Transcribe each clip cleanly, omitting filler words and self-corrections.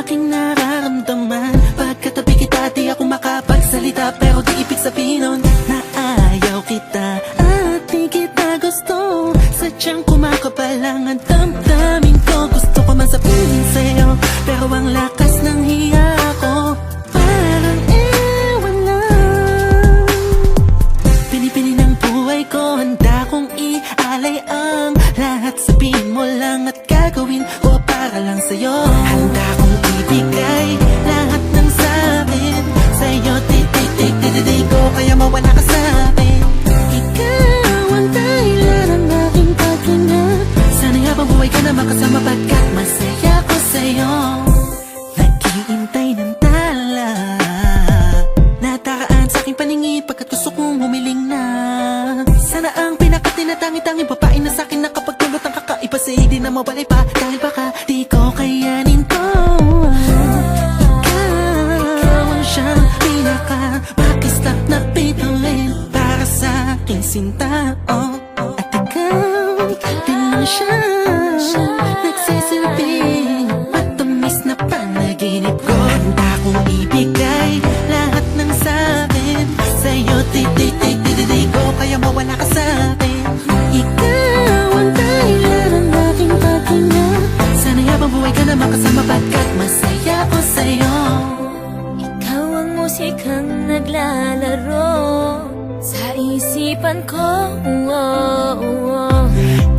aking nararamdaman. Pagkatabi kita di ako makapagsalita, pero di ibig sabihin nun na ayaw kita at di kita gusto. Sadyang kumakabalang ang damdamin ko. Gusto ko man sabihin sa'yo, pero ang lakas ng hiya ko parang ewan lang. Pinipili ng buhay ko, handa kong ialay ang lahat. Sabihin mo lang at gagawin ko para lang sa'yo. Handa kong ibigay lahat ng sa'kin sa'yo. Titik ko kaya mawala ka sa'kin. Ikaw ang dahilan ng aking paghinga. Sana'y habang buhay ka na makasama, pagkat masaya ko sa'yo. Naghihintay ng tala, nataraan sa'king paningin pagkat gusto kong humiling na. Sana ang pinakatinatanging babae na sa'kin nakapagdulot ng kakaiba, sa hindi na mawalay pa dahil baka di ko kayanin to. Ikaw ang siyang pinakamakistap na pituin para sa'king sinta, oh. At ikaw din lang siya nagsisilbing matamis na panaginip ko. Handa kong ibigay lahat ng sa'kin sa'yo. Titik ko kaya mawala ka sa'kin. Ikaw ang dahilan ng aking paghinga. Sana'y habang buhay ka na makasama, pagkat masaya ko sa'yo. Ikaw ang musikang naglalaro sa isipan ko,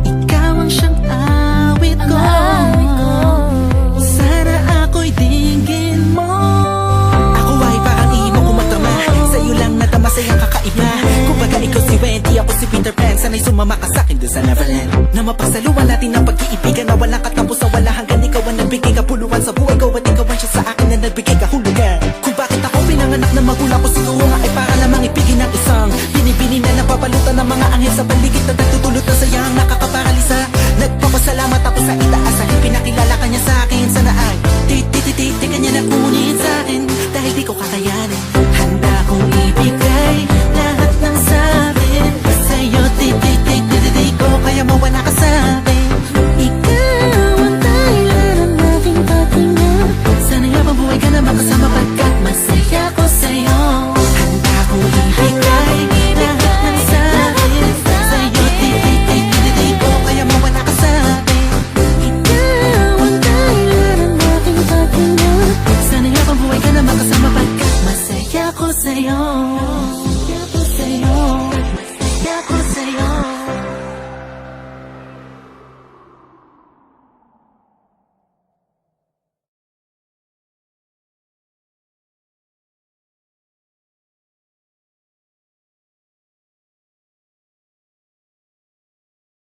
Ikaw ang siyang awit ko, sana ako'y dinggin mo. Ako ay parang ihimong kumatama, sa'yo lang nadama sa'yang kakaiba. Kumbaga ikaw si Wendy, ako si Peter Pan. Sana'y sumama ka sa'kin doon sa Neverland, na mapagsaluan natin ang pag-iibigan na walang katapusan, wala hanggan. Ikaw ang nagbigay kapuluan sa buhay ko, at ikaw ang siya sa akin na nagbigay kahulugan. Kung bakit ako pinanganak na magulang ko, siguro nga ay para lamang ibigin ng isang binibini na napapalutan ng mga anghel sa paligid na nagtutulot ng sayang nakakaparalisa. Nagpapasalamat ako sa itaas dahil pinakilala ka niya sa'kin. Sana ay titik ka niya na kunin sa'kin dahil di ko kakayanin. Handa kong ibigay lahat ng sa'kin sa'yo. Titik ko kaya mawala ka sa'kin. Ikaw ang dahilan ng aking paghinga. Sana'y habang buhay ka na makasama, pagkat masaya ko sa'yo. Handa kong ibigay lahat ng sa'kin sa'yo. Titik ko kaya mawala ka sa'kin. Ikaw ang dahilan ng aking paghinga. Sana'y habang buhay ka na makasama, pagkat masaya ko sa'yo. Masaya ko sa'yo. Masaya ko sa'yo.